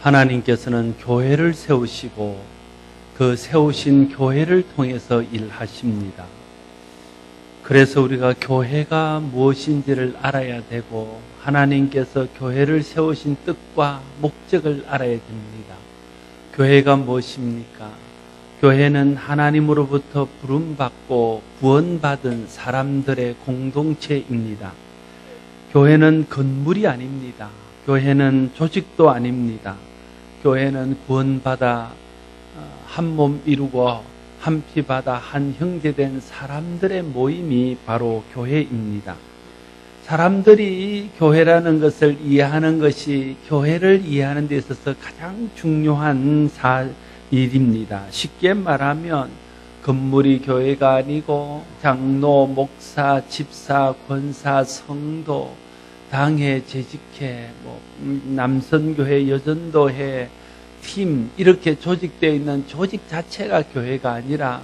하나님께서는 교회를 세우시고 그 세우신 교회를 통해서 일하십니다. 그래서 우리가 교회가 무엇인지를 알아야 되고 하나님께서 교회를 세우신 뜻과 목적을 알아야 됩니다. 교회가 무엇입니까? 교회는 하나님으로부터 부름받고 구원받은 사람들의 공동체입니다. 교회는 건물이 아닙니다. 교회는 조직도 아닙니다. 교회는 구원받아 한 몸 이루고 한 피 받아 한 형제 된 사람들의 모임이 바로 교회입니다. 사람들이 교회라는 것을 이해하는 것이 교회를 이해하는 데 있어서 가장 중요한 일입니다. 쉽게 말하면 건물이 교회가 아니고 장로, 목사, 집사, 권사, 성도, 당회, 재직회, 남선교회, 여전도회, 팀 이렇게 조직되어 있는 조직 자체가 교회가 아니라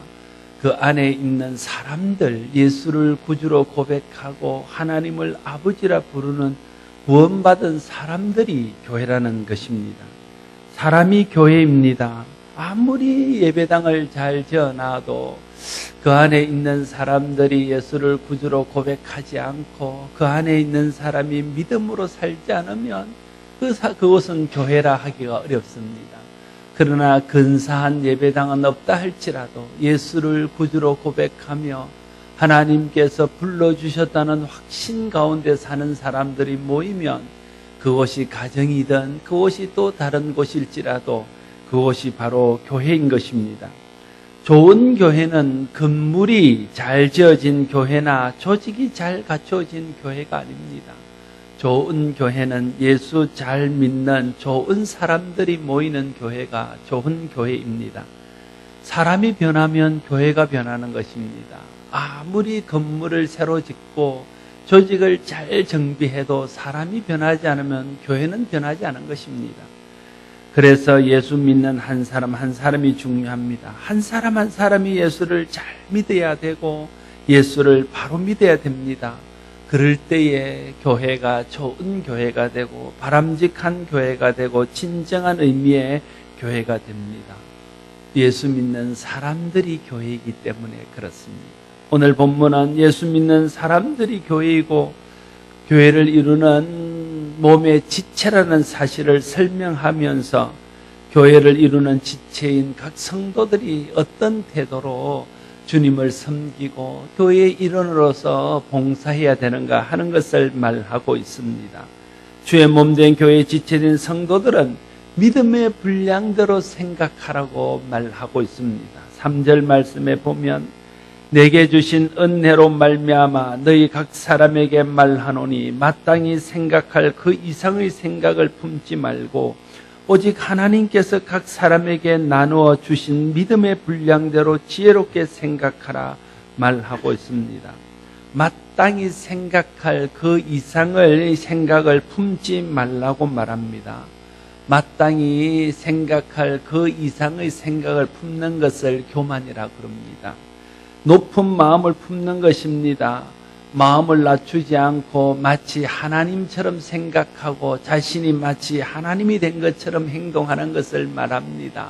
그 안에 있는 사람들, 예수를 구주로 고백하고 하나님을 아버지라 부르는 구원받은 사람들이 교회라는 것입니다. 사람이 교회입니다. 아무리 예배당을 잘 지어놔도 그 안에 있는 사람들이 예수를 구주로 고백하지 않고 그 안에 있는 사람이 믿음으로 살지 않으면 그것은 교회라 하기가 어렵습니다. 그러나 근사한 예배당은 없다 할지라도 예수를 구주로 고백하며 하나님께서 불러주셨다는 확신 가운데 사는 사람들이 모이면 그곳이 가정이든 그곳이 또 다른 곳일지라도 그곳이 바로 교회인 것입니다. 좋은 교회는 건물이 잘 지어진 교회나 조직이 잘 갖춰진 교회가 아닙니다. 좋은 교회는 예수 잘 믿는 좋은 사람들이 모이는 교회가 좋은 교회입니다. 사람이 변하면 교회가 변하는 것입니다. 아무리 건물을 새로 짓고 조직을 잘 정비해도 사람이 변하지 않으면 교회는 변하지 않은 것입니다. 그래서 예수 믿는 한 사람 한 사람이 중요합니다. 한 사람 한 사람이 예수를 잘 믿어야 되고 예수를 바로 믿어야 됩니다. 그럴 때에 교회가 좋은 교회가 되고 바람직한 교회가 되고 진정한 의미의 교회가 됩니다. 예수 믿는 사람들이 교회이기 때문에 그렇습니다. 오늘 본문은 예수 믿는 사람들이 교회이고 교회를 이루는 몸의 지체라는 사실을 설명하면서 교회를 이루는 지체인 각 성도들이 어떤 태도로 주님을 섬기고 교회의 일원으로서 봉사해야 되는가 하는 것을 말하고 있습니다. 주의 몸된 교회의 지체된 성도들은 믿음의 분량대로 생각하라고 말하고 있습니다. 3절 말씀에 보면 내게 주신 은혜로 말미암아 너희 각 사람에게 말하노니 마땅히 생각할 그 이상의 생각을 품지 말고 오직 하나님께서 각 사람에게 나누어 주신 믿음의 분량대로 지혜롭게 생각하라 말하고 있습니다. 마땅히 생각할 그 이상의 생각을 품지 말라고 말합니다. 마땅히 생각할 그 이상의 생각을 품는 것을 교만이라 그럽니다. 높은 마음을 품는 것입니다. 마음을 낮추지 않고 마치 하나님처럼 생각하고 자신이 마치 하나님이 된 것처럼 행동하는 것을 말합니다.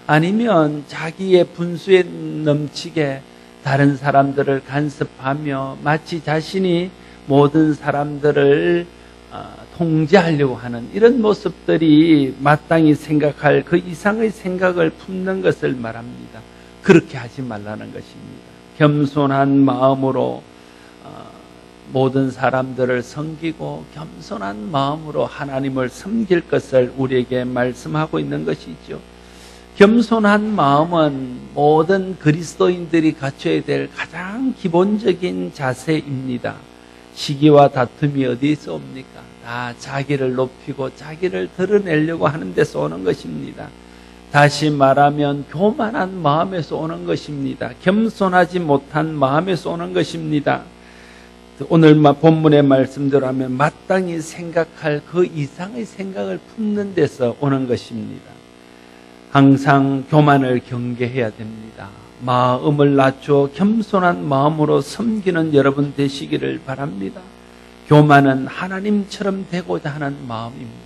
아니면 자기의 분수에 넘치게 다른 사람들을 간섭하며 마치 자신이 모든 사람들을 통제하려고 하는 이런 모습들이 마땅히 생각할 그 이상의 생각을 품는 것을 말합니다. 그렇게 하지 말라는 것입니다. 겸손한 마음으로 모든 사람들을 섬기고 겸손한 마음으로 하나님을 섬길 것을 우리에게 말씀하고 있는 것이죠. 겸손한 마음은 모든 그리스도인들이 갖춰야 될 가장 기본적인 자세입니다. 시기와 다툼이 어디서 옵니까? 다 자기를 높이고 자기를 드러내려고 하는 데서 오는 것입니다. 다시 말하면 교만한 마음에서 오는 것입니다. 겸손하지 못한 마음에서 오는 것입니다. 오늘 본문의 말씀대로 하면 마땅히 생각할 그 이상의 생각을 품는 데서 오는 것입니다. 항상 교만을 경계해야 됩니다. 마음을 낮추어 겸손한 마음으로 섬기는 여러분 되시기를 바랍니다. 교만은 하나님처럼 되고자 하는 마음입니다.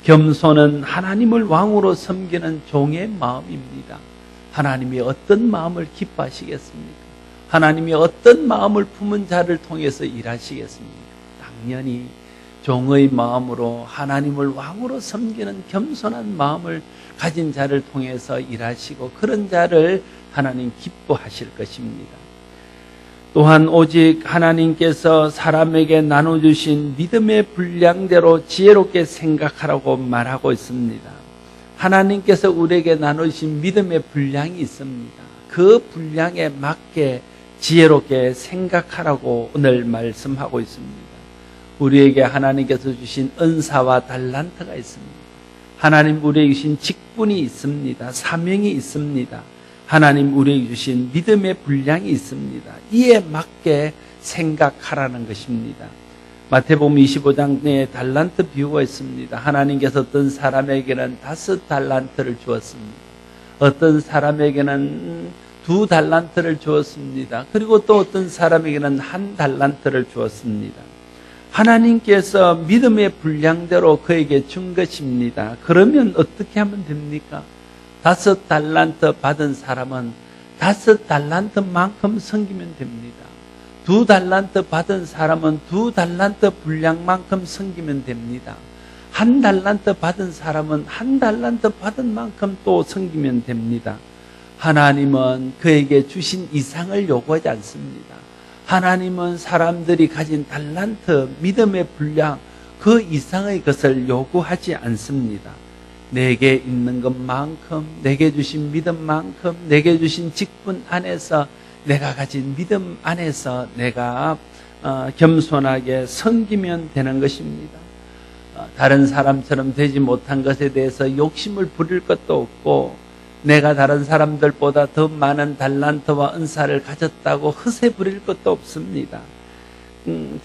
겸손은 하나님을 왕으로 섬기는 종의 마음입니다. 하나님이 어떤 마음을 기뻐하시겠습니까? 하나님이 어떤 마음을 품은 자를 통해서 일하시겠습니까? 당연히 종의 마음으로 하나님을 왕으로 섬기는 겸손한 마음을 가진 자를 통해서 일하시고 그런 자를 하나님 기뻐하실 것입니다. 또한 오직 하나님께서 사람에게 나눠주신 믿음의 분량대로 지혜롭게 생각하라고 말하고 있습니다. 하나님께서 우리에게 나누신 믿음의 분량이 있습니다. 그 분량에 맞게 지혜롭게 생각하라고 오늘 말씀하고 있습니다. 우리에게 하나님께서 주신 은사와 달란트가 있습니다. 하나님 우리에게 주신 직분이 있습니다. 사명이 있습니다. 하나님 우리에게 주신 믿음의 분량이 있습니다. 이에 맞게 생각하라는 것입니다. 마태복음 25장에 달란트 비유가 있습니다. 하나님께서 어떤 사람에게는 5 달란트를 주었습니다. 어떤 사람에게는 2 달란트를 주었습니다. 그리고 또 어떤 사람에게는 1 달란트를 주었습니다. 하나님께서 믿음의 분량대로 그에게 준 것입니다. 그러면 어떻게 하면 됩니까? 5 달란트 받은 사람은 5 달란트만큼 섬기면 됩니다. 2 달란트 받은 사람은 2 달란트 분량만큼 섬기면 됩니다. 1 달란트 받은 사람은 1 달란트 받은 만큼 또 섬기면 됩니다. 하나님은 그에게 주신 이상을 요구하지 않습니다. 하나님은 사람들이 가진 달란트, 믿음의 분량, 그 이상의 것을 요구하지 않습니다. 내게 있는 것만큼, 내게 주신 믿음만큼, 내게 주신 직분 안에서, 내가 가진 믿음 안에서 내가 겸손하게 섬기면 되는 것입니다. 다른 사람처럼 되지 못한 것에 대해서 욕심을 부릴 것도 없고, 내가 다른 사람들보다 더 많은 달란트와 은사를 가졌다고 허세 부릴 것도 없습니다.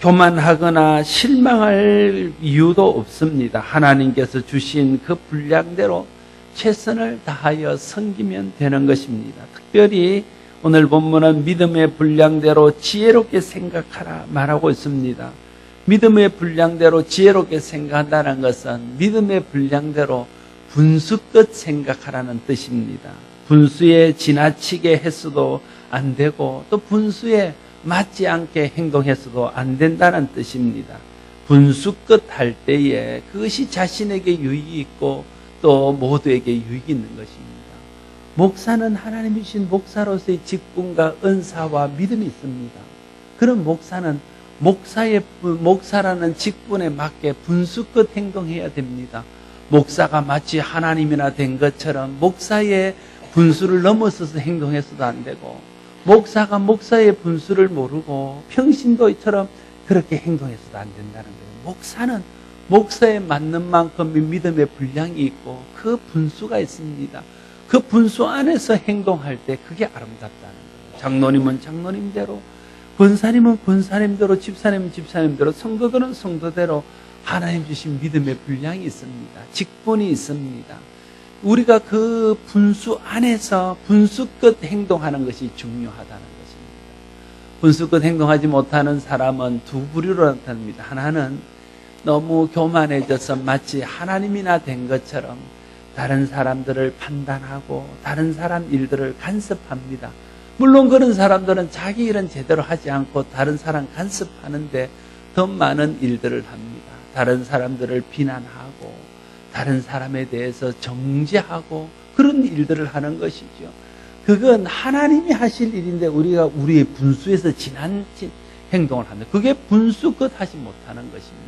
교만하거나 실망할 이유도 없습니다. 하나님께서 주신 그 분량대로 최선을 다하여 섬기면 되는 것입니다. 특별히 오늘 본문은 믿음의 분량대로 지혜롭게 생각하라 말하고 있습니다. 믿음의 분량대로 지혜롭게 생각한다는 것은 믿음의 분량대로 분수껏 생각하라는 뜻입니다. 분수에 지나치게 했어도 안 되고 또 분수에 맞지 않게 행동했어도 안 된다는 뜻입니다. 분수껏 할 때에 그것이 자신에게 유익이 있고 또 모두에게 유익이 있는 것입니다. 목사는 하나님이 주신 목사로서의 직분과 은사와 믿음이 있습니다. 그런 목사는 목사라는 직분에 맞게 분수껏 행동해야 됩니다. 목사가 마치 하나님이나 된 것처럼 목사의 분수를 넘어서서 행동해서도 안 되고, 목사가 목사의 분수를 모르고 평신도처럼 그렇게 행동해서도 안 된다는 거예요. 목사는 목사에 맞는 만큼의 믿음의 분량이 있고 그 분수가 있습니다. 그 분수 안에서 행동할 때 그게 아름답다는 거예요. 장로님은 장로님대로, 권사님은 권사님대로, 집사님은 집사님대로, 성도들은 성도대로 하나님 주신 믿음의 분량이 있습니다. 직분이 있습니다. 우리가 그 분수 안에서 분수껏 행동하는 것이 중요하다는 것입니다. 분수껏 행동하지 못하는 사람은 2 부류로 나타납니다. 하나는 너무 교만해져서 마치 하나님이나 된 것처럼 다른 사람들을 판단하고 다른 사람 일들을 간섭합니다. 물론 그런 사람들은 자기 일은 제대로 하지 않고 다른 사람 간섭하는데 더 많은 일들을 합니다. 다른 사람들을 비난하고 다른 사람에 대해서 정죄하고 그런 일들을 하는 것이죠. 그건 하나님이 하실 일인데 우리가 우리의 분수에서 지나친 행동을 합니다. 그게 분수껏 하지 못하는 것입니다.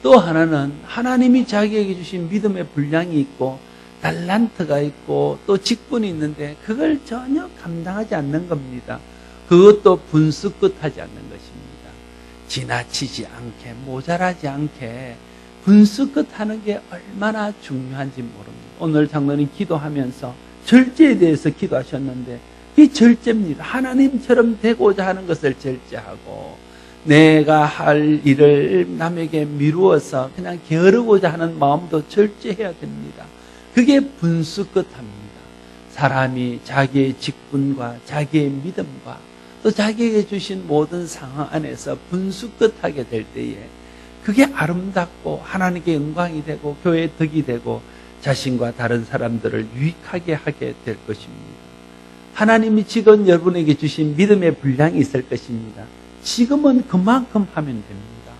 또 하나는 하나님이 자기에게 주신 믿음의 분량이 있고 달란트가 있고 또 직분이 있는데 그걸 전혀 감당하지 않는 겁니다. 그것도 분수껏 하지 않는 것입니다. 지나치지 않게, 모자라지 않게 분수껏 하는 게 얼마나 중요한지 모릅니다. 오늘 장로님 기도하면서 절제에 대해서 기도하셨는데 이 절제입니다. 하나님처럼 되고자 하는 것을 절제하고 내가 할 일을 남에게 미루어서 그냥 게으르고자 하는 마음도 절제해야 됩니다. 그게 분수껏 합니다. 사람이 자기의 직분과 자기의 믿음과 또 자기에게 주신 모든 상황 안에서 분수껏 하게 될 때에 그게 아름답고 하나님께 영광이 되고 교회의 덕이 되고 자신과 다른 사람들을 유익하게 하게 될 것입니다. 하나님이 지금 여러분에게 주신 믿음의 분량이 있을 것입니다. 지금은 그만큼 하면 됩니다.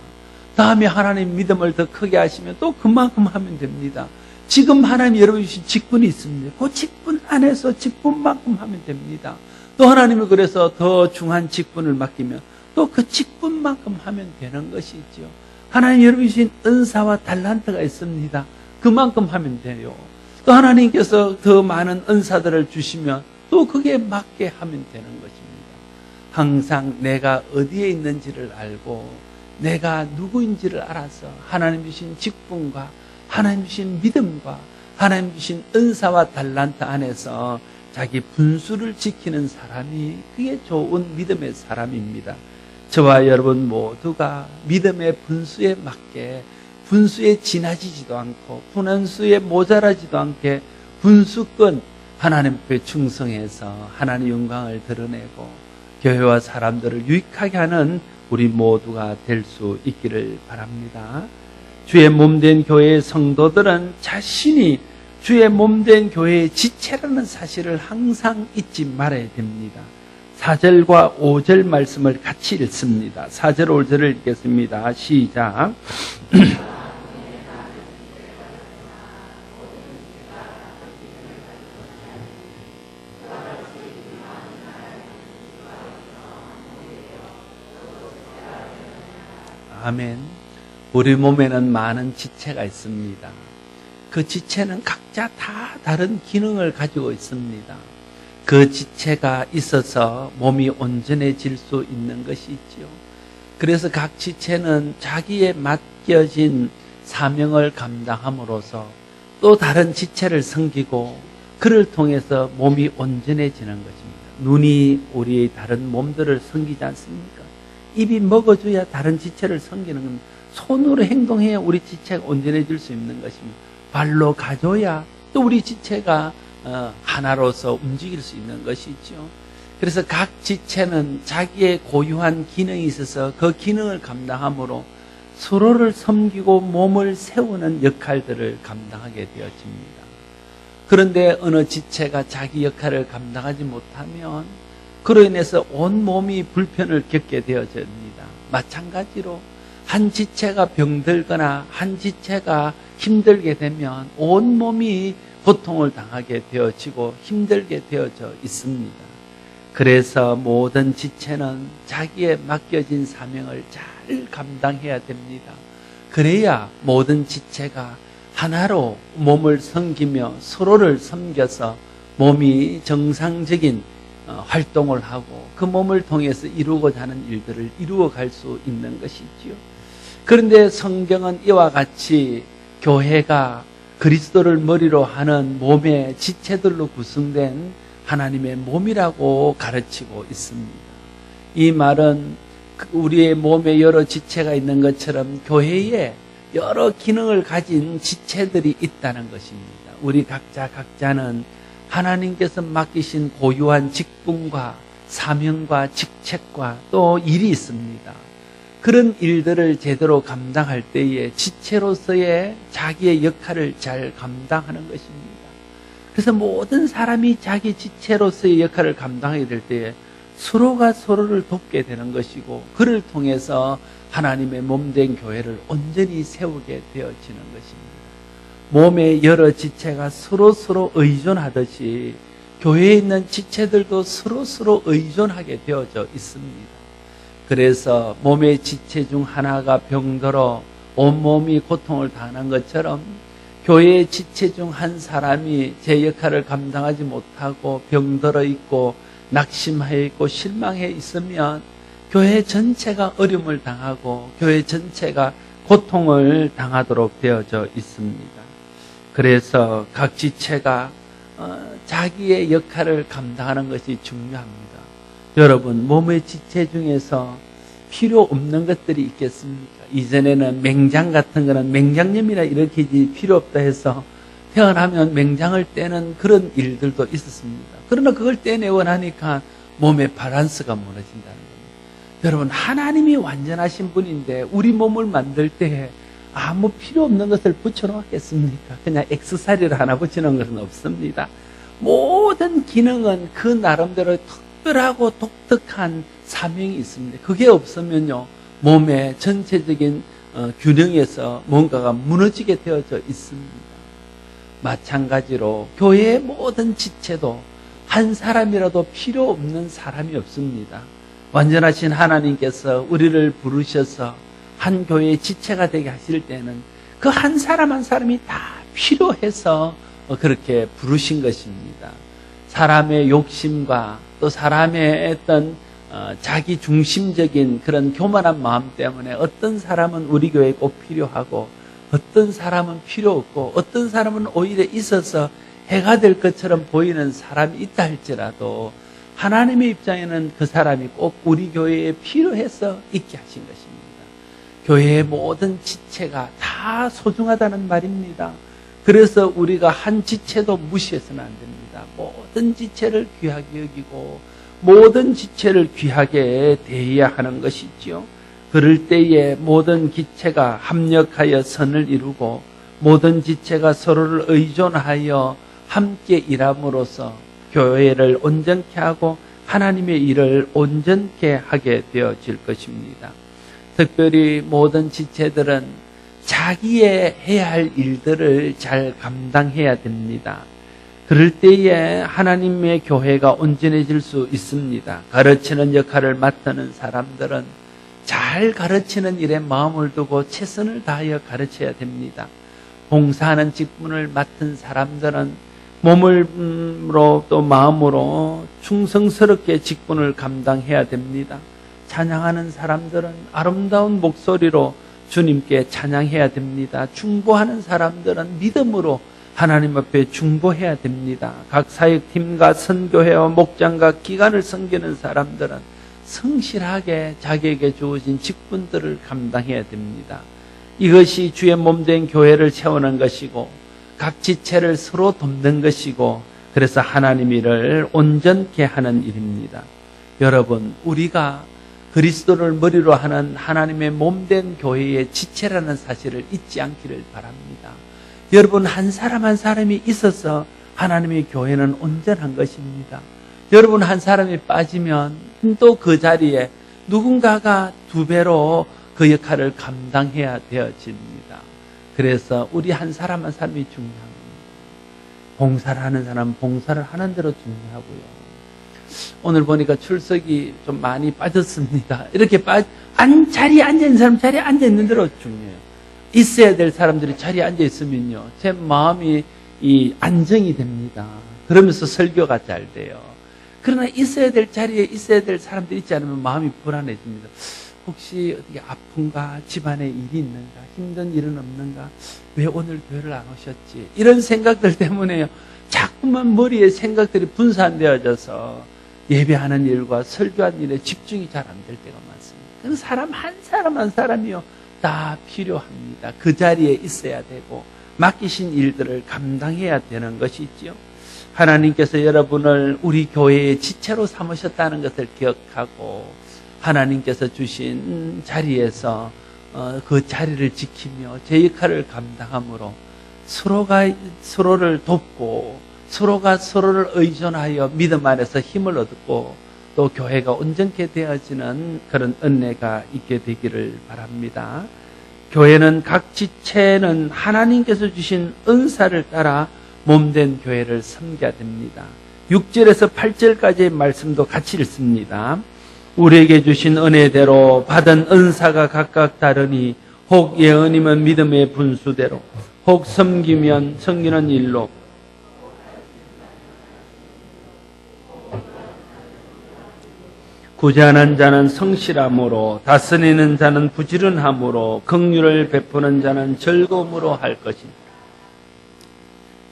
다음에 하나님 믿음을 더 크게 하시면 또 그만큼 하면 됩니다. 지금 하나님이 여러분 주신 직분이 있습니다. 그 직분 안에서 직분만큼 하면 됩니다. 또 하나님이 그래서 더 중한 직분을 맡기면 또 그 직분만큼 하면 되는 것이죠. 하나님 여러분 주신 은사와 달란트가 있습니다. 그만큼 하면 돼요. 또 하나님께서 더 많은 은사들을 주시면 또 그게 맞게 하면 되는 것입니다. 항상 내가 어디에 있는지를 알고 내가 누구인지를 알아서 하나님 주신 직분과 하나님 주신 믿음과 하나님 주신 은사와 달란트 안에서 자기 분수를 지키는 사람이 그게 좋은 믿음의 사람입니다. 저와 여러분 모두가 믿음의 분수에 맞게 분수에 지나지지도 않고 분수에 모자라지도 않게 분수권 하나님께 충성해서 하나님의 영광을 드러내고 교회와 사람들을 유익하게 하는 우리 모두가 될 수 있기를 바랍니다. 주의 몸된 교회의 성도들은 자신이 주의 몸된 교회의 지체라는 사실을 항상 잊지 말아야 됩니다. 4절과 5절 말씀을 같이 읽습니다. 4절 5절을 읽겠습니다. 시작. 아멘. 우리 몸에는 많은 지체가 있습니다. 그 지체는 각자 다 다른 기능을 가지고 있습니다. 그 지체가 있어서 몸이 온전해질 수 있는 것이 있지요. 그래서 각 지체는 자기에 맡겨진 사명을 감당함으로써 또 다른 지체를 섬기고 그를 통해서 몸이 온전해지는 것입니다. 눈이 우리의 다른 몸들을 섬기지 않습니까? 입이 먹어줘야 다른 지체를 섬기는 겁니다. 손으로 행동해야 우리 지체가 온전해질 수 있는 것입니다. 발로 가줘야 또 우리 지체가 하나로서 움직일 수 있는 것이죠. 그래서 각 지체는 자기의 고유한 기능이 있어서 그 기능을 감당함으로 서로를 섬기고 몸을 세우는 역할들을 감당하게 되어집니다. 그런데 어느 지체가 자기 역할을 감당하지 못하면 그로 인해서 온 몸이 불편을 겪게 되어집니다. 마찬가지로 한 지체가 병들거나 한 지체가 힘들게 되면 온 몸이 고통을 당하게 되어지고 힘들게 되어져 있습니다. 그래서 모든 지체는 자기의 맡겨진 사명을 잘 감당해야 됩니다. 그래야 모든 지체가 하나로 몸을 섬기며 서로를 섬겨서 몸이 정상적인 활동을 하고 그 몸을 통해서 이루고자 하는 일들을 이루어갈 수 있는 것이지요. 그런데 성경은 이와 같이 교회가 그리스도를 머리로 하는 몸의 지체들로 구성된 하나님의 몸이라고 가르치고 있습니다. 이 말은 우리의 몸에 여러 지체가 있는 것처럼 교회에 여러 기능을 가진 지체들이 있다는 것입니다. 우리 각자는 하나님께서 맡기신 고유한 직분과 사명과 직책과 또 일이 있습니다. 그런 일들을 제대로 감당할 때에 지체로서의 자기의 역할을 잘 감당하는 것입니다. 그래서 모든 사람이 자기 지체로서의 역할을 감당하게 될 때에 서로가 서로를 돕게 되는 것이고 그를 통해서 하나님의 몸된 교회를 온전히 세우게 되어지는 것입니다. 몸의 여러 지체가 서로 의존하듯이 교회에 있는 지체들도 서로 의존하게 되어져 있습니다. 그래서 몸의 지체 중 하나가 병들어 온몸이 고통을 당하는 것처럼 교회의 지체 중 한 사람이 제 역할을 감당하지 못하고 병들어 있고 낙심해 있고 실망해 있으면 교회 전체가 어려움을 당하고 교회 전체가 고통을 당하도록 되어져 있습니다. 그래서 각 지체가 자기의 역할을 감당하는 것이 중요합니다. 여러분, 몸의 지체 중에서 필요 없는 것들이 있겠습니까? 이전에는 맹장 같은 거는 맹장염이라 이렇게 필요 없다 해서 태어나면 맹장을 떼는 그런 일들도 있었습니다. 그러나 그걸 떼내고 나니까 몸의 밸런스가 무너진다는 겁니다. 여러분, 하나님이 완전하신 분인데 우리 몸을 만들 때 아무 필요 없는 것을 붙여놓겠습니까? 그냥 액세서리를 하나 붙이는 것은 없습니다. 모든 기능은 그 나름대로 특별하고 독특한 사명이 있습니다. 그게 없으면요, 몸의 전체적인 균형에서 뭔가가 무너지게 되어져 있습니다. 마찬가지로 교회의 모든 지체도 한 사람이라도 필요 없는 사람이 없습니다. 완전하신 하나님께서 우리를 부르셔서 한 교회의 지체가 되게 하실 때는 그 한 사람 한 사람이 다 필요해서 그렇게 부르신 것입니다. 사람의 욕심과 또 사람의 어떤 자기 중심적인 그런 교만한 마음 때문에 어떤 사람은 우리 교회에 꼭 필요하고 어떤 사람은 필요 없고 어떤 사람은 오히려 있어서 해가 될 것처럼 보이는 사람이 있다 할지라도 하나님의 입장에는 그 사람이 꼭 우리 교회에 필요해서 있게 하신 것입니다. 교회의 모든 지체가 다 소중하다는 말입니다. 그래서 우리가 한 지체도 무시해서는 안 됩니다. 모든 지체를 귀하게 여기고 모든 지체를 귀하게 대해야 하는 것이지요. 그럴 때에 모든 지체가 합력하여 선을 이루고 모든 지체가 서로를 의존하여 함께 일함으로써 교회를 온전케 하고 하나님의 일을 온전케 하게 되어질 것입니다. 특별히 모든 지체들은 자기의 해야 할 일들을 잘 감당해야 됩니다. 그럴 때에 하나님의 교회가 온전해질 수 있습니다. 가르치는 역할을 맡는 사람들은 잘 가르치는 일에 마음을 두고 최선을 다하여 가르쳐야 됩니다. 봉사하는 직분을 맡은 사람들은 몸으로 또 마음으로 충성스럽게 직분을 감당해야 됩니다. 찬양하는 사람들은 아름다운 목소리로 주님께 찬양해야 됩니다. 중보하는 사람들은 믿음으로 하나님 앞에 중보해야 됩니다. 각 사역팀과 선교회와 목장과 기관을 섬기는 사람들은 성실하게 자기에게 주어진 직분들을 감당해야 됩니다. 이것이 주의 몸된 교회를 세우는 것이고 각 지체를 서로 돕는 것이고 그래서 하나님 일을 온전케 하는 일입니다. 여러분, 우리가 그리스도를 머리로 하는 하나님의 몸된 교회의 지체라는 사실을 잊지 않기를 바랍니다. 여러분, 한 사람 한 사람이 있어서 하나님의 교회는 온전한 것입니다. 여러분, 한 사람이 빠지면 또 그 자리에 누군가가 두 배로 그 역할을 감당해야 되어집니다. 그래서 우리 한 사람 한 사람이 중요합니다. 봉사를 하는 사람은 봉사를 하는 대로 중요하고요. 오늘 보니까 출석이 좀 많이 빠졌습니다. 이렇게 자리에 앉아있는 사람 자리에 앉아있는 대로 중요해요. 있어야 될 사람들이 자리에 앉아있으면요, 제 마음이 안정이 됩니다. 그러면서 설교가 잘 돼요. 그러나 있어야 될 자리에 있어야 될 사람들이 있지 않으면 마음이 불안해집니다. 혹시 어떻게 아픈가? 집안에 일이 있는가? 힘든 일은 없는가? 왜 오늘 교회를 안 오셨지? 이런 생각들 때문에요, 자꾸만 머리에 생각들이 분산되어져서 예배하는 일과 설교하는 일에 집중이 잘 안 될 때가 많습니다. 그래서 사람 한 사람이요 다 필요합니다. 그 자리에 있어야 되고 맡기신 일들을 감당해야 되는 것이지요. 하나님께서 여러분을 우리 교회의 지체로 삼으셨다는 것을 기억하고 하나님께서 주신 자리에서 그 자리를 지키며 제 역할을 감당함으로 서로가 서로를 돕고 서로가 서로를 의존하여 믿음 안에서 힘을 얻고 또 교회가 온전케 되어지는 그런 은혜가 있게 되기를 바랍니다. 교회는 각 지체는 하나님께서 주신 은사를 따라 몸된 교회를 섬겨야 됩니다. 6절에서 8절까지의 말씀도 같이 읽습니다. 우리에게 주신 은혜대로 받은 은사가 각각 다르니 혹 예언이면 믿음의 분수대로 혹 섬기면 섬기는 일로 구제하는 자는 성실함으로 다스리는 자는 부지런함으로 긍휼을 베푸는 자는 즐거움으로 할 것입니다.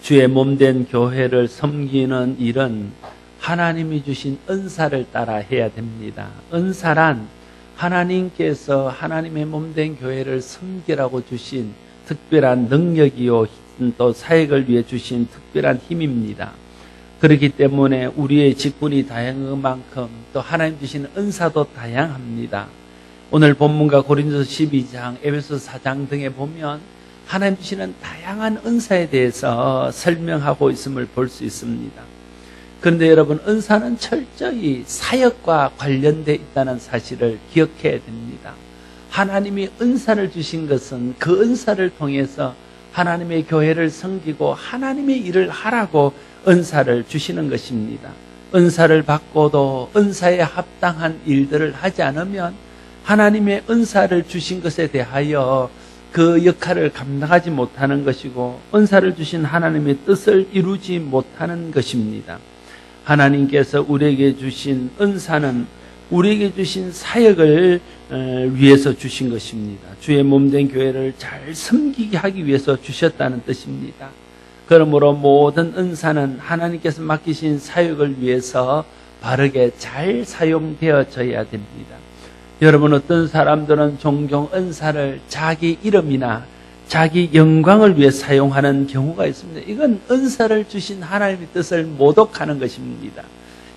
주의 몸된 교회를 섬기는 일은 하나님이 주신 은사를 따라 해야 됩니다. 은사란 하나님께서 하나님의 몸된 교회를 섬기라고 주신 특별한 능력이요 또 사역을 위해 주신 특별한 힘입니다. 그렇기 때문에 우리의 직분이 다양한 만큼 또 하나님 주시는 은사도 다양합니다. 오늘 본문과 고린도서 12장, 에베소서 4장 등에 보면 하나님 주시는 다양한 은사에 대해서 설명하고 있음을 볼 수 있습니다. 그런데 여러분, 은사는 철저히 사역과 관련되어 있다는 사실을 기억해야 됩니다. 하나님이 은사를 주신 것은 그 은사를 통해서 하나님의 교회를 섬기고 하나님의 일을 하라고 은사를 주시는 것입니다. 은사를 받고도 은사에 합당한 일들을 하지 않으면 하나님의 은사를 주신 것에 대하여 그 역할을 감당하지 못하는 것이고 은사를 주신 하나님의 뜻을 이루지 못하는 것입니다. 하나님께서 우리에게 주신 은사는 우리에게 주신 사역을 위해서 주신 것입니다. 주의 몸된 교회를 잘 섬기게 하기 위해서 주셨다는 뜻입니다. 그러므로 모든 은사는 하나님께서 맡기신 사역을 위해서 바르게 잘 사용되어져야 됩니다. 여러분, 어떤 사람들은 종종 은사를 자기 이름이나 자기 영광을 위해 사용하는 경우가 있습니다. 이건 은사를 주신 하나님의 뜻을 모독하는 것입니다.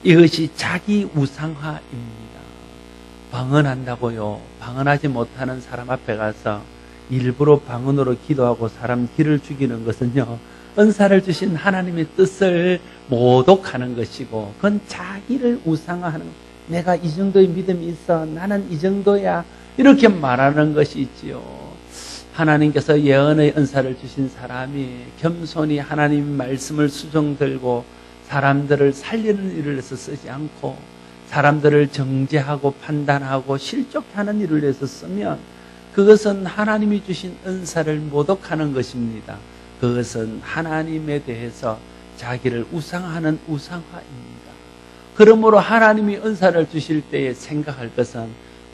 이것이 자기 우상화입니다. 방언한다고요. 방언하지 못하는 사람 앞에 가서 일부러 방언으로 기도하고 사람 기를 죽이는 것은요, 은사를 주신 하나님의 뜻을 모독하는 것이고, 그건 자기를 우상화하는 것입니다. 내가 이 정도의 믿음이 있어, 나는 이 정도야, 이렇게 말하는 것이 있지요. 하나님께서 예언의 은사를 주신 사람이 겸손히 하나님 말씀을 수종들고 사람들을 살리는 일을 해서 쓰지 않고 사람들을 정죄하고 판단하고 실족케 하는 일을 해서 쓰면 그것은 하나님이 주신 은사를 모독하는 것입니다. 그것은 하나님에 대해서 자기를 우상하는 우상화입니다. 그러므로 하나님이 은사를 주실 때에 생각할 것은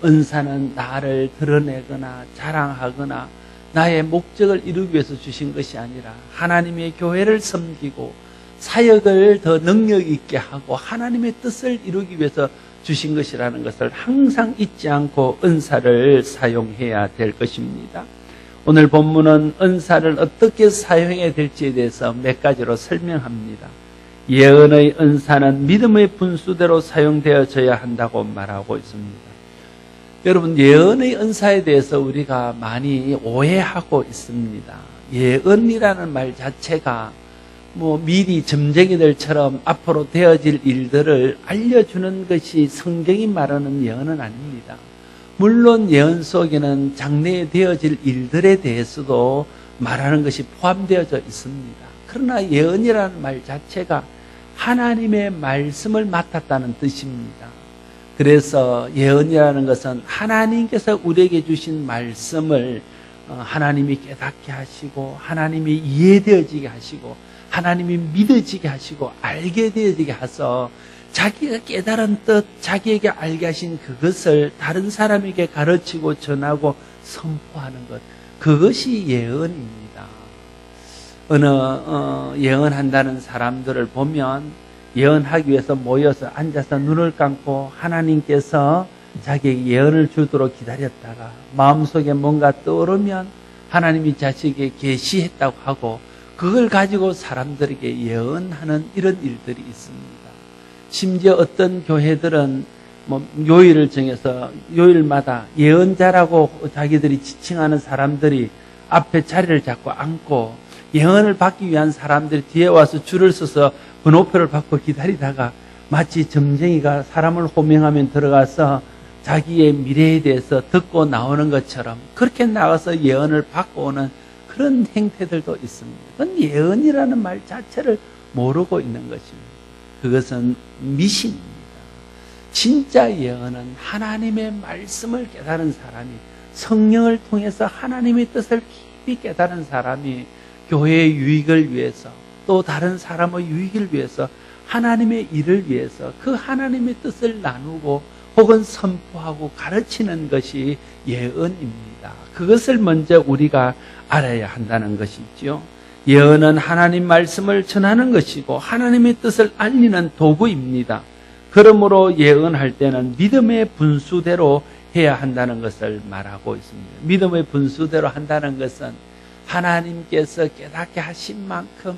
은사는 나를 드러내거나 자랑하거나 나의 목적을 이루기 위해서 주신 것이 아니라 하나님의 교회를 섬기고 사역을 더 능력 있게 하고 하나님의 뜻을 이루기 위해서 주신 것이라는 것을 항상 잊지 않고 은사를 사용해야 될 것입니다. 오늘 본문은 은사를 어떻게 사용해야 될지에 대해서 몇 가지로 설명합니다. 예언의 은사는 믿음의 분수대로 사용되어져야 한다고 말하고 있습니다. 여러분, 예언의 은사에 대해서 우리가 많이 오해하고 있습니다. 예언이라는 말 자체가 미리 점쟁이들처럼 앞으로 되어질 일들을 알려주는 것이 성경이 말하는 예언은 아닙니다. 물론 예언 속에는 장래에 되어질 일들에 대해서도 말하는 것이 포함되어져 있습니다. 그러나 예언이라는 말 자체가 하나님의 말씀을 맡았다는 뜻입니다. 그래서 예언이라는 것은 하나님께서 우리에게 주신 말씀을 하나님이 깨닫게 하시고 하나님이 이해되어지게 하시고 하나님이 믿어지게 하시고 알게 되어지게 하셔서 자기가 깨달은 뜻, 자기에게 알게 하신 그것을 다른 사람에게 가르치고 전하고 선포하는 것, 그것이 예언입니다. 어느 예언한다는 사람들을 보면 예언하기 위해서 모여서 앉아서 눈을 감고 하나님께서 자기에게 예언을 주도록 기다렸다가 마음속에 뭔가 떠오르면 하나님이 자식에게 계시했다고 하고 그걸 가지고 사람들에게 예언하는 이런 일들이 있습니다. 심지어 어떤 교회들은 요일을 정해서 요일마다 예언자라고 자기들이 지칭하는 사람들이 앞에 자리를 잡고 앉고 예언을 받기 위한 사람들이 뒤에 와서 줄을 서서 번호표를 받고 기다리다가 마치 점쟁이가 사람을 호명하면 들어가서 자기의 미래에 대해서 듣고 나오는 것처럼 그렇게 나가서 예언을 받고 오는 그런 행태들도 있습니다. 그건 예언이라는 말 자체를 모르고 있는 것입니다. 그것은 미신입니다. 진짜 예언은 하나님의 말씀을 깨달은 사람이, 성령을 통해서 하나님의 뜻을 깊이 깨달은 사람이 교회의 유익을 위해서 또 다른 사람의 유익을 위해서 하나님의 일을 위해서 그 하나님의 뜻을 나누고 혹은 선포하고 가르치는 것이 예언입니다. 그것을 먼저 우리가 알아야 한다는 것이죠. 예언은 하나님 말씀을 전하는 것이고 하나님의 뜻을 알리는 도구입니다. 그러므로 예언할 때는 믿음의 분수대로 해야 한다는 것을 말하고 있습니다. 믿음의 분수대로 한다는 것은 하나님께서 깨닫게 하신 만큼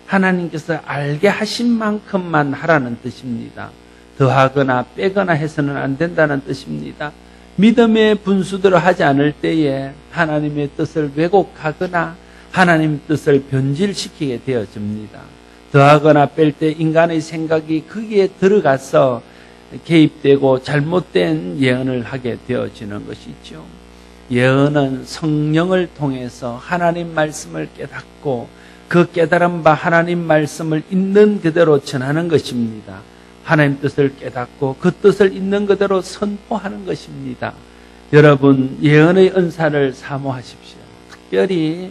하나님께서 알게 하신 만큼만 하라는 뜻입니다. 더하거나 빼거나 해서는 안 된다는 뜻입니다. 믿음의 분수대로 하지 않을 때에 하나님의 뜻을 왜곡하거나 하나님의 뜻을 변질시키게 되어집니다. 더하거나 뺄 때 인간의 생각이 거기에 들어가서 개입되고 잘못된 예언을 하게 되어지는 것이죠. 예언은 성령을 통해서 하나님 말씀을 깨닫고 그 깨달은 바 하나님 말씀을 있는 그대로 전하는 것입니다. 하나님 뜻을 깨닫고 그 뜻을 있는 그대로 선포하는 것입니다. 여러분, 예언의 은사를 사모하십시오. 특별히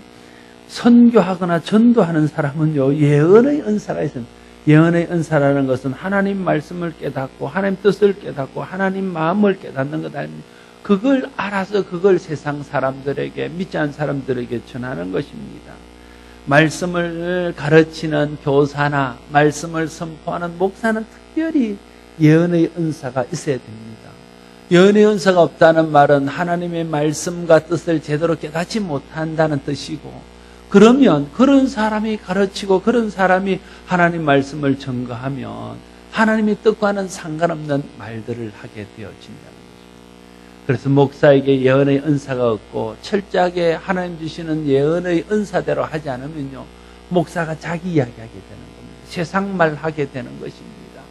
선교하거나 전도하는 사람은요, 예언의 은사가 있습니다. 예언의 은사라는 것은 하나님 말씀을 깨닫고 하나님 뜻을 깨닫고 하나님 마음을 깨닫는 것 아닙니까? 그걸 알아서 그걸 세상 사람들에게, 믿지 않는 사람들에게 전하는 것입니다. 말씀을 가르치는 교사나 말씀을 선포하는 목사는 특별히 예언의 은사가 있어야 됩니다. 예언의 은사가 없다는 말은 하나님의 말씀과 뜻을 제대로 깨닫지 못한다는 뜻이고, 그러면 그런 사람이 가르치고 그런 사람이 하나님 말씀을 전가하면 하나님의 뜻과는 상관없는 말들을 하게 되어진다는 것입니다. 그래서 목사에게 예언의 은사가 없고 철저하게 하나님 주시는 예언의 은사대로 하지 않으면요, 목사가 자기 이야기하게 되는 겁니다. 세상 말하게 되는 것입니다.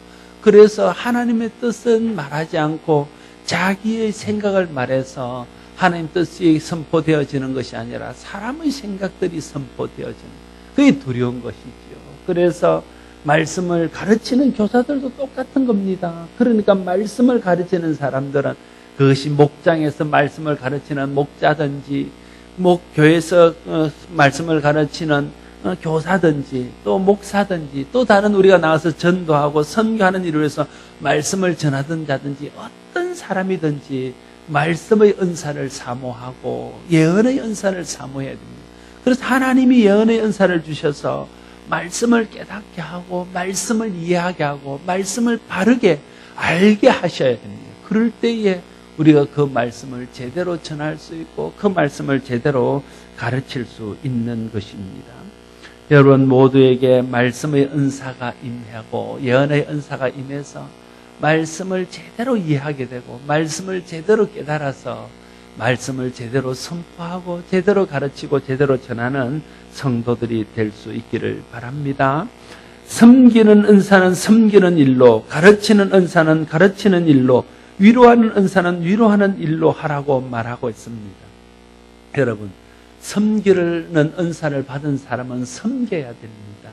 그래서 하나님의 뜻은 말하지 않고 자기의 생각을 말해서 하나님 뜻이 선포되어지는 것이 아니라 사람의 생각들이 선포되어지는, 그게 두려운 것이죠. 그래서 말씀을 가르치는 교사들도 똑같은 겁니다. 그러니까 말씀을 가르치는 사람들은 그것이 목장에서 말씀을 가르치는 목자든지 교회에서 말씀을 가르치는 교사든지 또 목사든지 또 다른 우리가 나와서 전도하고 선교하는 일을 위해서 말씀을 전하던 자든지 어떤 사람이든지 말씀의 은사를 사모하고 예언의 은사를 사모해야 됩니다. 그래서 하나님이 예언의 은사를 주셔서 말씀을 깨닫게 하고 말씀을 이해하게 하고 말씀을 바르게 알게 하셔야 됩니다. 그럴 때에 우리가 그 말씀을 제대로 전할 수 있고 그 말씀을 제대로 가르칠 수 있는 것입니다. 여러분 모두에게 말씀의 은사가 임하고 예언의 은사가 임해서 말씀을 제대로 이해하게 되고 말씀을 제대로 깨달아서 말씀을 제대로 선포하고 제대로 가르치고 제대로 전하는 성도들이 될 수 있기를 바랍니다. 섬기는 은사는 섬기는 일로, 가르치는 은사는 가르치는 일로, 위로하는 은사는 위로하는 일로 하라고 말하고 있습니다. 여러분, 섬기는 은사를 받은 사람은 섬겨야 됩니다.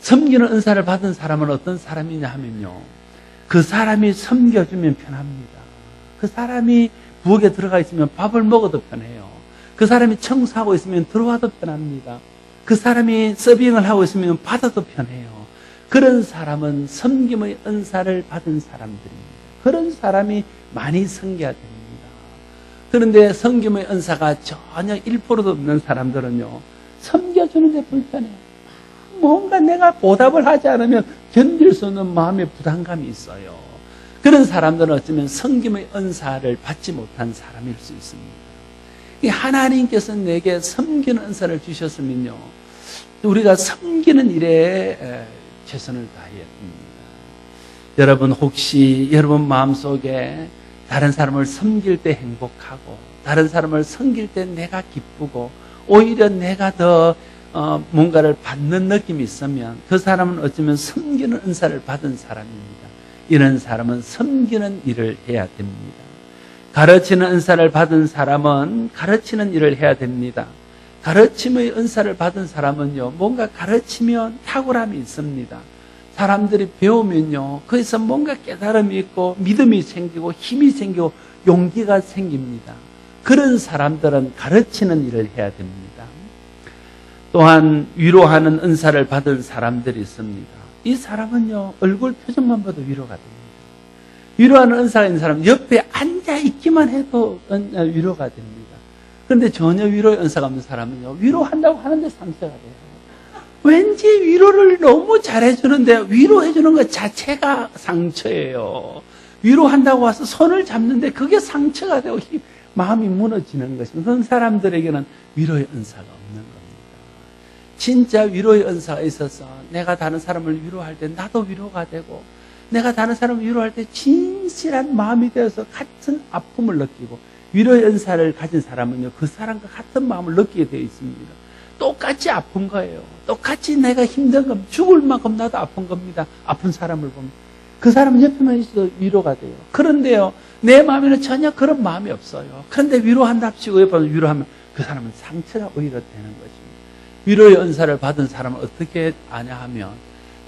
섬기는 은사를 받은 사람은 어떤 사람이냐 하면요, 그 사람이 섬겨주면 편합니다. 그 사람이 부엌에 들어가 있으면 밥을 먹어도 편해요. 그 사람이 청소하고 있으면 들어와도 편합니다. 그 사람이 서빙을 하고 있으면 받아도 편해요. 그런 사람은 섬김의 은사를 받은 사람들입니다. 그런 사람이 많이 섬겨야 됩니다. 그런데 섬김의 은사가 전혀 1%도 없는 사람들은요, 섬겨주는데 불편해요. 뭔가 내가 보답을 하지 않으면 견딜 수 없는 마음의 부담감이 있어요. 그런 사람들은 어쩌면 섬김의 은사를 받지 못한 사람일 수 있습니다. 하나님께서 내게 섬기는 은사를 주셨으면요, 우리가 섬기는 일에 최선을 다해야 됩니다. 여러분 혹시 여러분 마음속에 다른 사람을 섬길 때 행복하고 다른 사람을 섬길 때 내가 기쁘고 오히려 내가 더 뭔가를 받는 느낌이 있으면 그 사람은 어쩌면 섬기는 은사를 받은 사람입니다. 이런 사람은 섬기는 일을 해야 됩니다. 가르치는 은사를 받은 사람은 가르치는 일을 해야 됩니다. 가르침의 은사를 받은 사람은요, 뭔가 가르치면 탁월함이 있습니다. 사람들이 배우면요, 거기서 뭔가 깨달음이 있고 믿음이 생기고 힘이 생기고 용기가 생깁니다. 그런 사람들은 가르치는 일을 해야 됩니다. 또한 위로하는 은사를 받은 사람들이 있습니다. 이 사람은요, 얼굴 표정만 봐도 위로가 됩니다. 위로하는 은사가 있는 사람은 옆에 앉아있기만 해도 위로가 됩니다. 그런데 전혀 위로의 은사가 없는 사람은요, 위로한다고 하는데 상처가 돼요. 왠지 위로를 너무 잘해주는데 위로해주는 것 자체가 상처예요. 위로한다고 와서 손을 잡는데 그게 상처가 되고 마음이 무너지는 것입니다. 그런 사람들에게는 위로의 은사가 없는 겁니다. 진짜 위로의 은사가 있어서 내가 다른 사람을 위로할 때 나도 위로가 되고, 내가 다른 사람을 위로할 때 진실한 마음이 되어서 같은 아픔을 느끼고, 위로의 은사를 가진 사람은요, 그 사람과 같은 마음을 느끼게 되어 있습니다. 똑같이 아픈 거예요. 똑같이 내가 힘든 겁니다. 죽을 만큼 나도 아픈 겁니다. 아픈 사람을 보면. 그 사람은 옆에만 있어도 위로가 돼요. 그런데요, 내 마음에는 전혀 그런 마음이 없어요. 그런데 위로한답시고 옆에서 위로하면 그 사람은 상처가 오히려 되는 것입니다. 위로의 은사를 받은 사람은 어떻게 아냐 하면,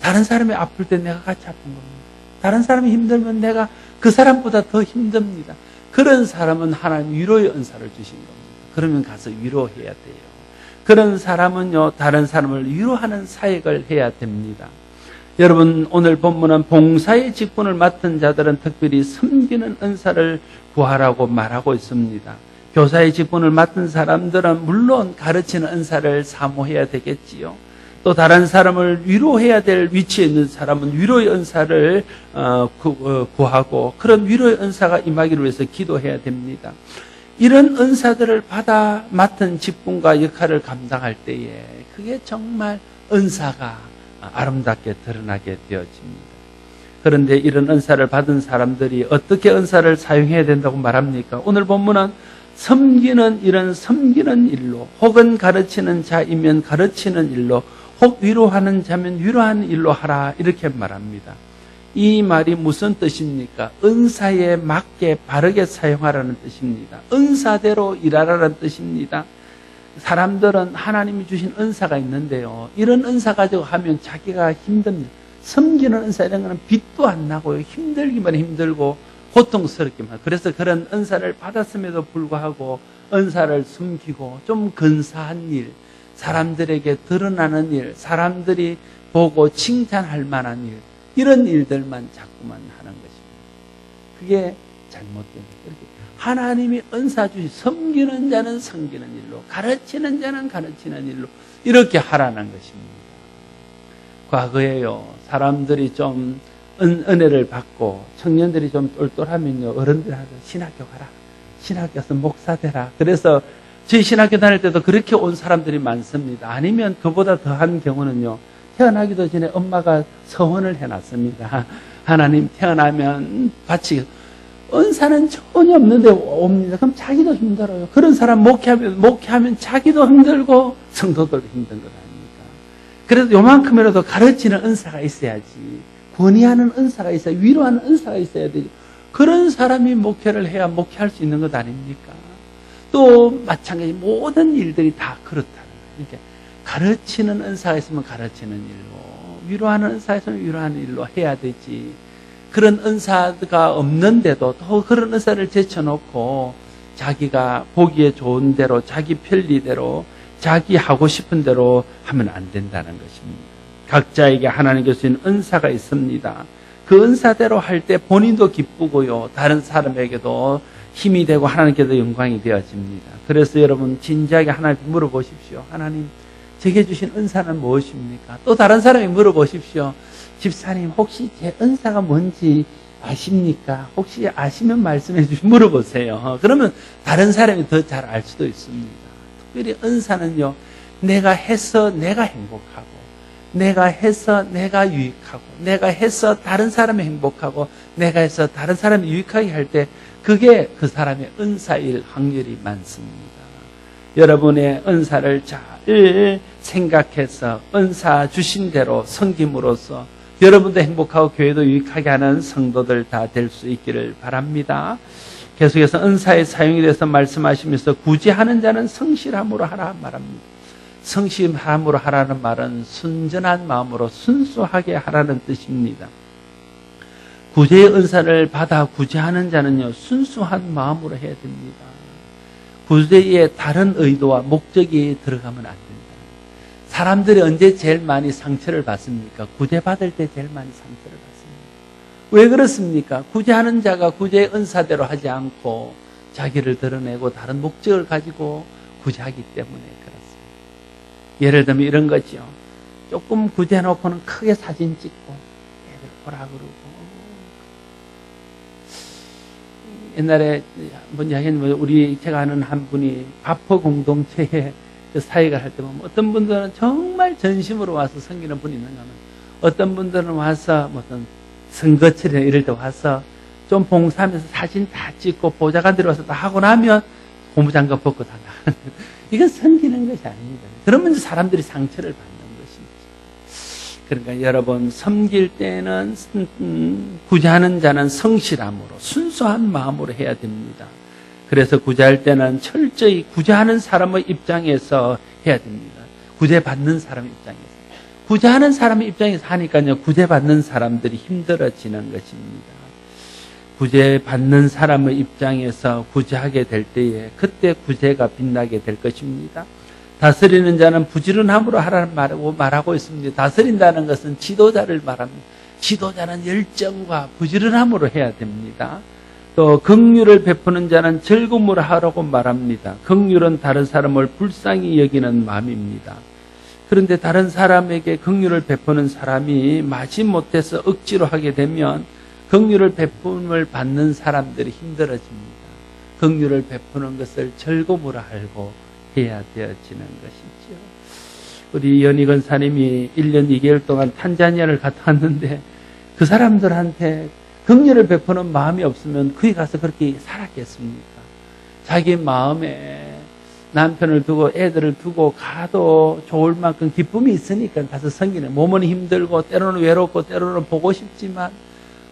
다른 사람이 아플 때 내가 같이 아픈 겁니다. 다른 사람이 힘들면 내가 그 사람보다 더 힘듭니다. 그런 사람은 하나님 위로의 은사를 주신 겁니다. 그러면 가서 위로해야 돼요. 그런 사람은요, 다른 사람을 위로하는 사역을 해야 됩니다. 여러분, 오늘 본문은 봉사의 직분을 맡은 자들은 특별히 섬기는 은사를 구하라고 말하고 있습니다. 교사의 직분을 맡은 사람들은 물론 가르치는 은사를 사모해야 되겠지요. 또 다른 사람을 위로해야 될 위치에 있는 사람은 위로의 은사를 구하고, 그런 위로의 은사가 임하기를 위해서 기도해야 됩니다. 이런 은사들을 받아 맡은 직분과 역할을 감당할 때에 그게 정말 은사가 아름답게 드러나게 되어집니다. 그런데 이런 은사를 받은 사람들이 어떻게 은사를 사용해야 된다고 말합니까? 오늘 본문은 섬기는 일로, 혹은 가르치는 자이면 가르치는 일로, 혹 위로하는 자면 위로하는 일로 하라, 이렇게 말합니다. 이 말이 무슨 뜻입니까? 은사에 맞게 바르게 사용하라는 뜻입니다. 은사대로 일하라는 뜻입니다. 사람들은 하나님이 주신 은사가 있는데요, 이런 은사 가지고 하면 자기가 힘듭니다. 섬기는 은사 이런 거는 빛도 안 나고요, 힘들기만 힘들고 고통스럽기만. 그래서 그런 은사를 받았음에도 불구하고 은사를 숨기고 좀 근사한 일, 사람들에게 드러나는 일, 사람들이 보고 칭찬할 만한 일, 이런 일들만 자꾸만 하는 것입니다. 그게 잘못된 거예요. 하나님이 은사 주시, 섬기는 자는 섬기는 일로, 가르치는 자는 가르치는 일로, 이렇게 하라는 것입니다. 과거에요, 사람들이 좀 은혜를 받고 청년들이 좀 똘똘하면요, 어른들하고 신학교 가라, 신학교 가서 목사 되라. 그래서 저희 신학교 다닐 때도 그렇게 온 사람들이 많습니다. 아니면 그보다 더한 경우는요, 태어나기도 전에 엄마가 서원을 해놨습니다. 하나님, 태어나면 바치겠. 은사는 전혀 없는데 옵니다. 그럼 자기도 힘들어요. 그런 사람 목회하면 자기도 힘들고 성도들도 힘든 것 아닙니까? 그래서 요만큼이라도 가르치는 은사가 있어야지, 권위하는 은사가 있어야, 위로하는 은사가 있어야 되죠. 그런 사람이 목회를 해야 목회할 수 있는 것 아닙니까? 또 마찬가지, 모든 일들이 다 그렇다는 거예요. 그러니까 가르치는 은사가 있으면 가르치는 일로, 위로하는 은사가 있으면 위로하는 일로 해야 되지. 그런 은사가 없는데도 또 그런 은사를 제쳐놓고 자기가 보기에 좋은 대로, 자기 편리대로, 자기 하고 싶은 대로 하면 안 된다는 것입니다. 각자에게 하나님께서 주신 은사가 있습니다. 그 은사대로 할 때 본인도 기쁘고요, 다른 사람에게도 힘이 되고 하나님께도 영광이 되어집니다. 그래서 여러분, 진지하게 하나님께 물어보십시오. 하나님, 제게 주신 은사는 무엇입니까? 또 다른 사람이 물어보십시오. 집사님, 혹시 제 은사가 뭔지 아십니까? 혹시 아시면 말씀해 주시고 물어보세요. 그러면 다른 사람이 더 잘 알 수도 있습니다. 특별히 은사는요, 내가 해서 내가 행복하고, 내가 해서 내가 유익하고, 내가 해서 다른 사람이 행복하고, 내가 해서 다른 사람이 유익하게 할 때 그게 그 사람의 은사일 확률이 많습니다. 여러분의 은사를 잘 생각해서 은사 주신 대로 섬김으로써 여러분도 행복하고 교회도 유익하게 하는 성도들 다 될 수 있기를 바랍니다. 계속해서 은사의 사용에 대해서 말씀하시면서 구제하는 자는 성실함으로 하라 말합니다. 성실함으로 하라는 말은 순전한 마음으로 순수하게 하라는 뜻입니다. 구제의 은사를 받아 구제하는 자는요, 순수한 마음으로 해야 됩니다. 구제에 다른 의도와 목적이 들어가면 안 됩니다. 사람들이 언제 제일 많이 상처를 받습니까? 구제받을 때 제일 많이 상처를 받습니다. 왜 그렇습니까? 구제하는 자가 구제의 은사대로 하지 않고 자기를 드러내고 다른 목적을 가지고 구제하기 때문에 그렇습니다. 예를 들면 이런 거죠. 조금 구제해놓고는 크게 사진 찍고 애들 보라 그러고. 옛날에 한번 이야기했는데, 제가 아는 한 분이 바퍼 공동체에 사역을 할 때 보면 어떤 분들은 정말 전심으로 와서 섬기는 분이 있는가 하면 어떤 분들은 와서 무슨 선거철이나 이럴 때 와서 좀 봉사하면서 사진 다 찍고 보좌관 들어와서 다 하고 나면 고무장갑 벗고 다 나가는 이건 섬기는 것이 아닙니다. 그러면 사람들이 상처를 받는 것이죠. 그러니까 여러분 섬길 때는 구제하는 자는 성실함으로 순수한 마음으로 해야 됩니다. 그래서 구제할 때는 철저히 구제하는 사람의 입장에서 해야 됩니다. 구제받는 사람의 입장에서. 구제하는 사람의 입장에서 하니까요, 구제받는 사람들이 힘들어지는 것입니다. 구제받는 사람의 입장에서 구제하게 될 때에 그때 구제가 빛나게 될 것입니다. 다스리는 자는 부지런함으로 하라는 말하고 있습니다. 다스린다는 것은 지도자를 말합니다. 지도자는 열정과 부지런함으로 해야 됩니다. 또 긍휼을 베푸는 자는 즐거움으로 하라고 말합니다. 긍휼은 다른 사람을 불쌍히 여기는 마음입니다. 그런데 다른 사람에게 긍휼을 베푸는 사람이 마지못해서 억지로 하게 되면 긍휼을 베품을 받는 사람들이 힘들어집니다. 긍휼을 베푸는 것을 즐거움으로 알고 해야 되어지는 것이죠. 우리 연희 권사님이 1년 2개월 동안 탄자니아를 갔다 왔는데 그 사람들한테 긍휼을 베푸는 마음이 없으면 거기 가서 그렇게 살았겠습니까? 자기 마음에 남편을 두고 애들을 두고 가도 좋을 만큼 기쁨이 있으니까 가서 섬기는, 몸은 힘들고 때로는 외롭고 때로는 보고 싶지만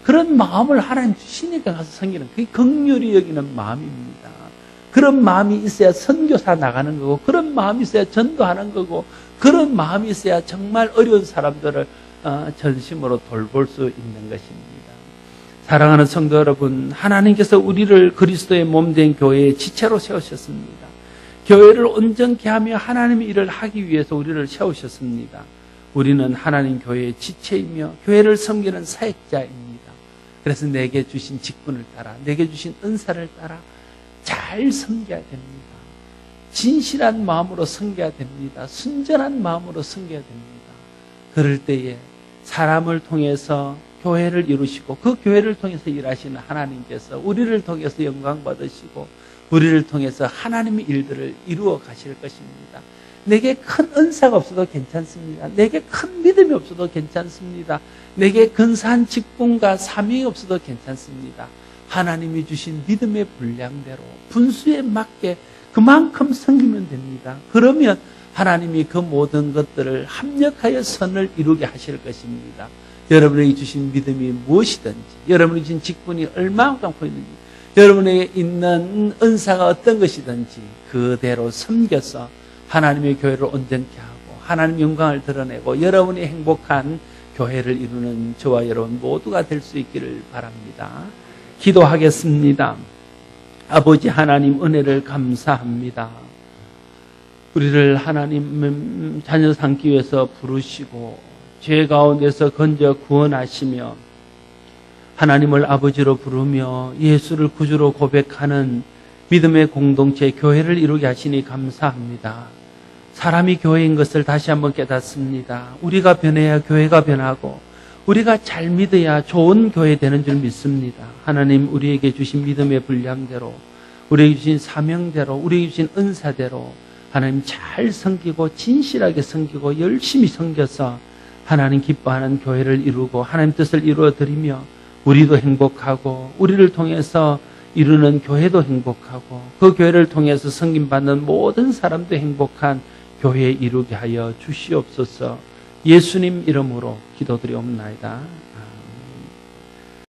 그런 마음을 하나님 주시니까 가서 섬기는, 그게 긍휼히 여기는 마음입니다. 그런 마음이 있어야 선교사 나가는 거고, 그런 마음이 있어야 전도하는 거고, 그런 마음이 있어야 정말 어려운 사람들을 전심으로 돌볼 수 있는 것입니다. 사랑하는 성도 여러분, 하나님께서 우리를 그리스도의 몸된 교회의 지체로 세우셨습니다. 교회를 온전케 하며 하나님의 일을 하기 위해서 우리를 세우셨습니다. 우리는 하나님 교회의 지체이며 교회를 섬기는 사역자입니다. 그래서 내게 주신 직분을 따라, 내게 주신 은사를 따라 잘 섬겨야 됩니다. 진실한 마음으로 섬겨야 됩니다. 순전한 마음으로 섬겨야 됩니다. 그럴 때에 사람을 통해서 교회를 이루시고 그 교회를 통해서 일하시는 하나님께서 우리를 통해서 영광 받으시고 우리를 통해서 하나님의 일들을 이루어 가실 것입니다. 내게 큰 은사가 없어도 괜찮습니다. 내게 큰 믿음이 없어도 괜찮습니다. 내게 근사한 직분과 사명이 없어도 괜찮습니다. 하나님이 주신 믿음의 분량대로 분수에 맞게 그만큼 섬기면 됩니다. 그러면 하나님이 그 모든 것들을 합력하여 선을 이루게 하실 것입니다. 여러분에게 주신 믿음이 무엇이든지, 여러분에게 주신 직분이 얼마만큼 있는지, 여러분에게 있는 은사가 어떤 것이든지 그대로 섬겨서 하나님의 교회를 온전케 하고 하나님의 영광을 드러내고 여러분이 행복한 교회를 이루는 저와 여러분 모두가 될 수 있기를 바랍니다. 기도하겠습니다. 아버지 하나님, 은혜를 감사합니다. 우리를 하나님 자녀 삼기 위해서 부르시고 죄 가운데서 건져 구원하시며 하나님을 아버지로 부르며 예수를 구주로 고백하는 믿음의 공동체 교회를 이루게 하시니 감사합니다. 사람이 교회인 것을 다시 한번 깨닫습니다. 우리가 변해야 교회가 변하고 우리가 잘 믿어야 좋은 교회 되는 줄 믿습니다. 하나님, 우리에게 주신 믿음의 분량대로, 우리에게 주신 사명대로, 우리에게 주신 은사대로 하나님 잘 섬기고 진실하게 섬기고 열심히 섬겨서 하나님 기뻐하는 교회를 이루고 하나님 뜻을 이루어드리며 우리도 행복하고 우리를 통해서 이루는 교회도 행복하고 그 교회를 통해서 섬김받는 모든 사람도 행복한 교회 이루게 하여 주시옵소서. 예수님 이름으로 기도드리옵나이다.